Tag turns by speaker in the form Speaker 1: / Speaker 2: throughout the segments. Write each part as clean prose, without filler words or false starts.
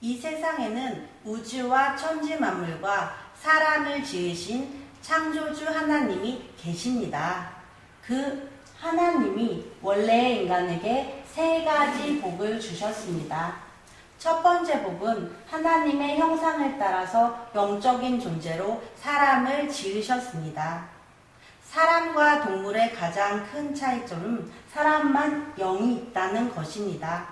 Speaker 1: 이 세상에는 우주와 천지 만물과 사람을 지으신 창조주 하나님이 계십니다. 그 하나님이 원래 인간에게 세 가지 복을 주셨습니다. 첫 번째 복은 하나님의 형상을 따라서 영적인 존재로 사람을 지으셨습니다. 사람과 동물의 가장 큰 차이점은 사람만 영이 있다는 것입니다.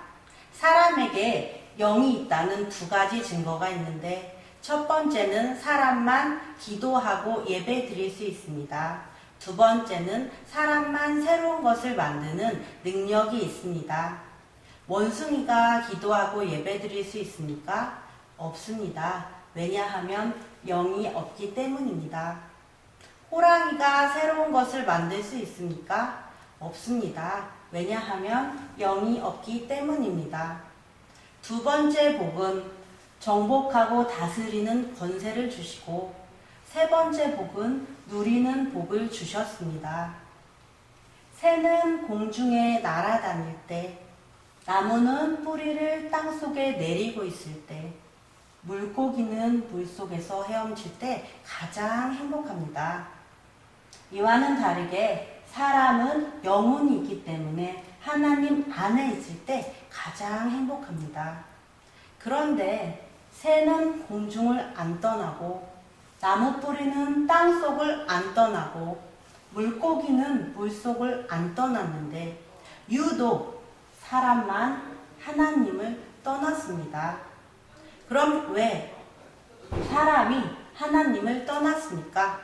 Speaker 1: 사람에게 영이 있다는 두 가지 증거가 있는데, 첫 번째는 사람만 기도하고 예배 드릴 수 있습니다. 두 번째는 사람만 새로운 것을 만드는 능력이 있습니다. 원숭이가 기도하고 예배 드릴 수 있습니까? 없습니다. 왜냐하면 영이 없기 때문입니다. 호랑이가 새로운 것을 만들 수 있습니까? 없습니다. 왜냐하면 영이 없기 때문입니다. 두 번째 복은 정복하고 다스리는 권세를 주시고, 세 번째 복은 누리는 복을 주셨습니다. 새는 공중에 날아다닐 때, 나무는 뿌리를 땅속에 내리고 있을 때, 물고기는 물속에서 헤엄칠 때 가장 행복합니다. 이와는 다르게 사람은 영혼이 있기 때문에 하나님 안에 있을 때 가장 행복합니다. 그런데 새는 공중을 안 떠나고, 나무 뿌리는 땅속을 안 떠나고, 물고기는 물속을 안 떠났는데 유독 사람만 하나님을 떠났습니다. 그럼 왜 사람이 하나님을 떠났습니까?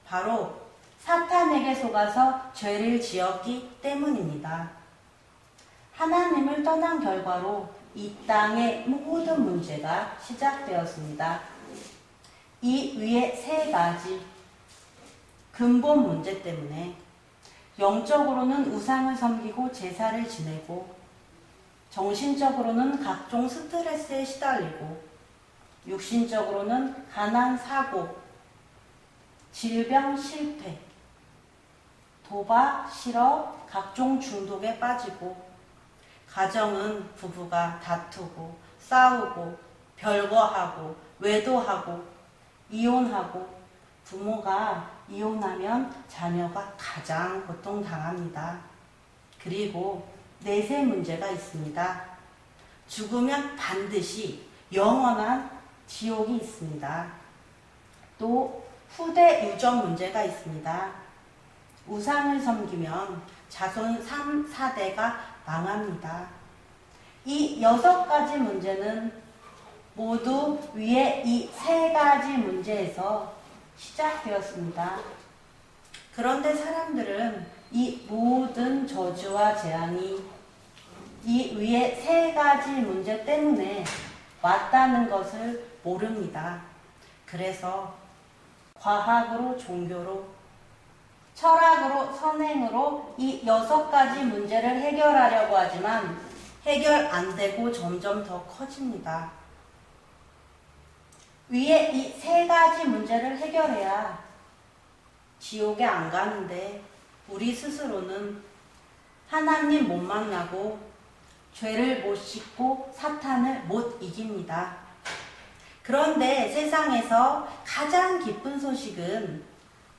Speaker 1: 바로 사탄에게 속아서 죄를 지었기 때문입니다. 하나님을 떠난 결과로 이 땅의 모든 문제가 시작되었습니다. 이 위에 세 가지 근본 문제 때문에 영적으로는 우상을 섬기고 제사를 지내고, 정신적으로는 각종 스트레스에 시달리고, 육신적으로는 가난, 사고, 질병, 실패, 도박, 실업, 각종 중독에 빠지고, 가정은 부부가 다투고 싸우고 별거하고 외도하고 이혼하고, 부모가 이혼하면 자녀가 가장 고통당합니다. 그리고 내세 문제가 있습니다. 죽으면 반드시 영원한 지옥이 있습니다. 또 후대 유전 문제가 있습니다. 우상을 섬기면 자손 3, 4대가 망합니다. 이 6가지 문제는 모두 위에 이 3가지 문제에서 시작되었습니다. 그런데 사람들은 이 모든 저주와 재앙이 이 위에 3가지 문제 때문에 왔다는 것을 모릅니다. 그래서 과학으로, 종교로, 철학으로, 선행으로 이 6가지 문제를 해결하려고 하지만 해결 안 되고 점점 더 커집니다. 위에 이 3가지 문제를 해결해야 지옥에 안 가는데, 우리 스스로는 하나님 못 만나고 죄를 못 씻고 사탄을 못 이깁니다. 그런데 세상에서 가장 기쁜 소식은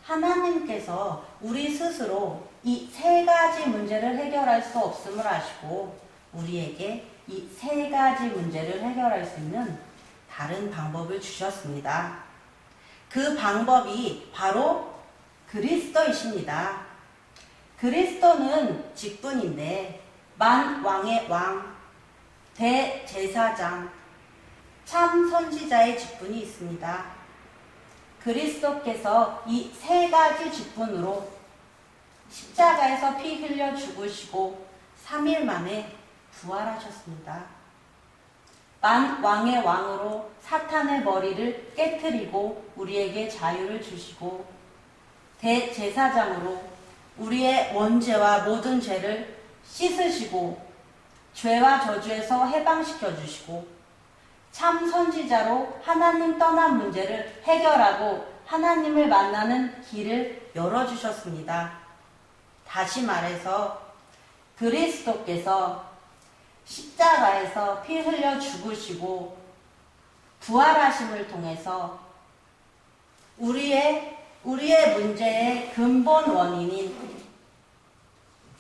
Speaker 1: 하나님께서 우리 스스로 이 3가지 문제를 해결할 수 없음을 아시고 우리에게 이 3가지 문제를 해결할 수 있는 다른 방법을 주셨습니다. 그 방법이 바로 그리스도이십니다. 그리스도는 직분인데 만왕의 왕, 대제사장, 참 선지자의 직분이 있습니다. 그리스도께서 이 3가지 직분으로 십자가에서 피 흘려 죽으시고 3일 만에 부활하셨습니다. 만왕의 왕으로 사탄의 머리를 깨트리고 우리에게 자유를 주시고, 대제사장으로 우리의 원죄와 모든 죄를 씻으시고 죄와 저주에서 해방시켜 주시고, 참 선지자로 하나님 떠난 문제를 해결하고 하나님을 만나는 길을 열어주셨습니다. 다시 말해서 그리스도께서 십자가에서 피 흘려 죽으시고 부활하심을 통해서 우리의 문제의 근본 원인인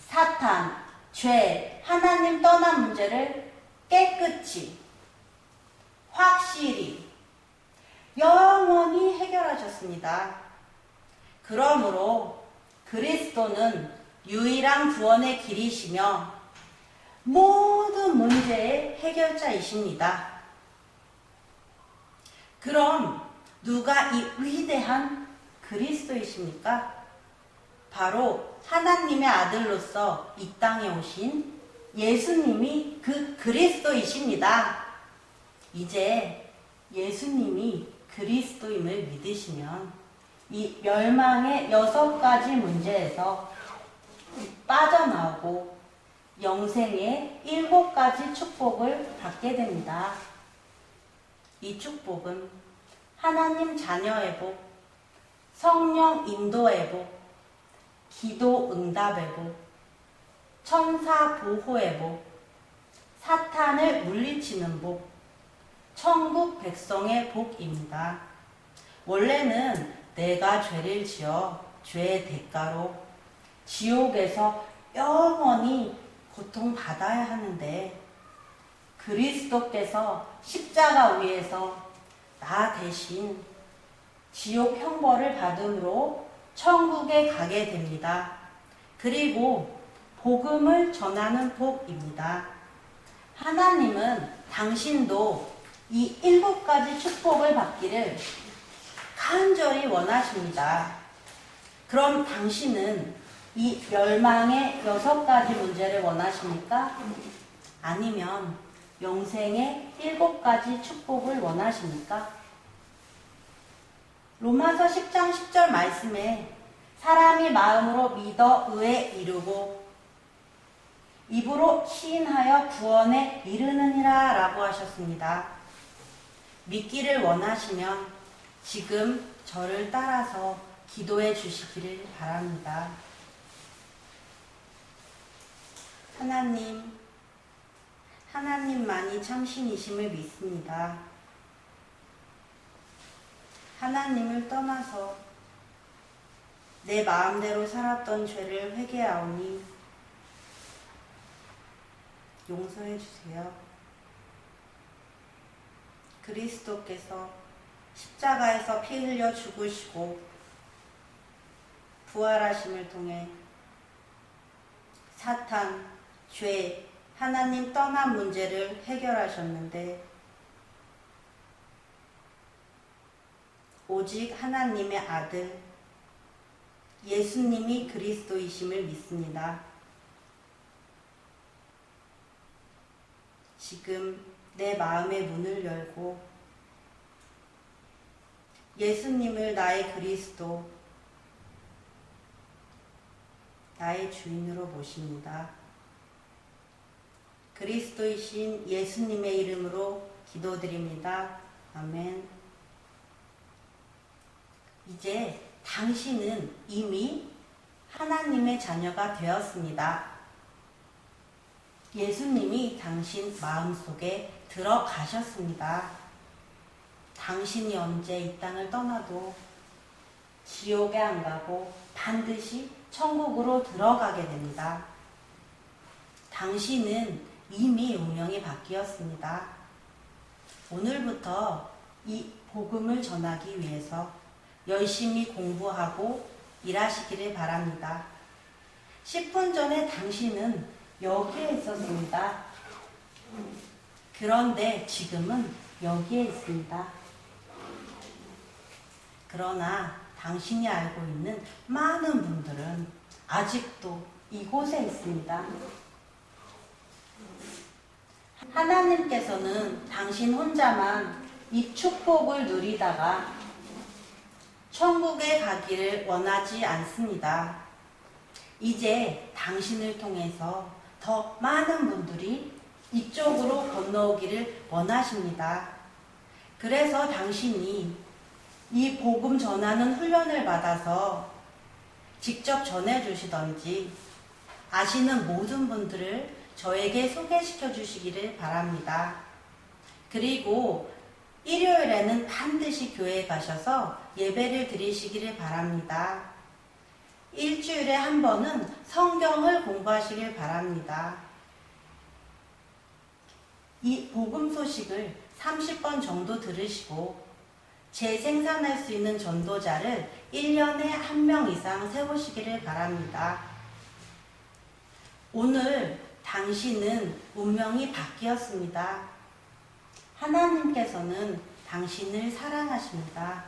Speaker 1: 사탄, 죄, 하나님 떠난 문제를 깨끗이, 확실히, 영원히 해결하셨습니다. 그러므로 그리스도는 유일한 구원의 길이시며 모든 문제의 해결자이십니다. 그럼 누가 이 위대한 그리스도이십니까? 바로 하나님의 아들로서 이 땅에 오신 예수님이 그 그리스도이십니다. 이제 예수님이 그리스도임을 믿으시면 이 멸망의 6가지 문제에서 빠져나오고 영생의 7가지 축복을 받게 됩니다. 이 축복은 하나님 자녀의 복, 성령 인도의 복, 기도 응답의 복, 천사 보호의 복, 사탄을 물리치는 복, 천국 백성의 복입니다. 원래는 내가 죄를 지어 죄의 대가로 지옥에서 영원히 고통받아야 하는데 그리스도께서 십자가 위에서 나 대신 지옥 형벌을 받음으로 천국에 가게 됩니다. 그리고 복음을 전하는 복입니다. 하나님은 당신도 이 7가지 축복을 받기를 간절히 원하십니다. 그럼 당신은 이 멸망의 6가지 문제를 원하십니까? 아니면 영생의 7가지 축복을 원하십니까? 로마서 10장 10절 말씀에 사람이 마음으로 믿어 의에 이르고 입으로 시인하여 구원에 이르느니라 라고 하셨습니다. 믿기를 원하시면 지금 저를 따라서 기도해 주시기를 바랍니다. 하나님만이 참신이심을 믿습니다. 하나님을 떠나서 내 마음대로 살았던 죄를 회개하오니 용서해 주세요. 그리스도께서 십자가에서 피 흘려 죽으시고 부활하심을 통해 사탄, 죄, 하나님 떠난 문제를 해결하셨는데 오직 하나님의 아들 예수님이 그리스도이심을 믿습니다. 지금 내 마음의 문을 열고 예수님을 나의 그리스도, 나의 주인으로 모십니다. 그리스도이신 예수님의 이름으로 기도드립니다. 아멘. 이제 당신은 이미 하나님의 자녀가 되었습니다. 예수님이 당신 마음속에 들어가셨습니다. 당신이 언제 이 땅을 떠나도 지옥에 안 가고 반드시 천국으로 들어가게 됩니다. 당신은 이미 운명이 바뀌었습니다. 오늘부터 이 복음을 전하기 위해서 열심히 공부하고 일하시기를 바랍니다. 10분 전에 당신은 여기에 있었습니다. 그런데 지금은 여기에 있습니다. 그러나 당신이 알고 있는 많은 분들은 아직도 이곳에 있습니다. 하나님께서는 당신 혼자만 이 축복을 누리다가 천국에 가기를 원하지 않습니다. 이제 당신을 통해서 더 많은 분들이 이쪽으로 건너오기를 원하십니다. 그래서 당신이 이 복음 전하는 훈련을 받아서 직접 전해주시던지 아시는 모든 분들을 저에게 소개시켜 주시기를 바랍니다. 그리고 일요일에는 반드시 교회에 가셔서 예배를 드리시기를 바랍니다. 일주일에 한 번은 성경을 공부하시길 바랍니다. 이 복음 소식을 30번 정도 들으시고 재생산할 수 있는 전도자를 1년에 1명 이상 세우시기를 바랍니다. 오늘 당신은 운명이 바뀌었습니다. 하나님께서는 당신을 사랑하십니다.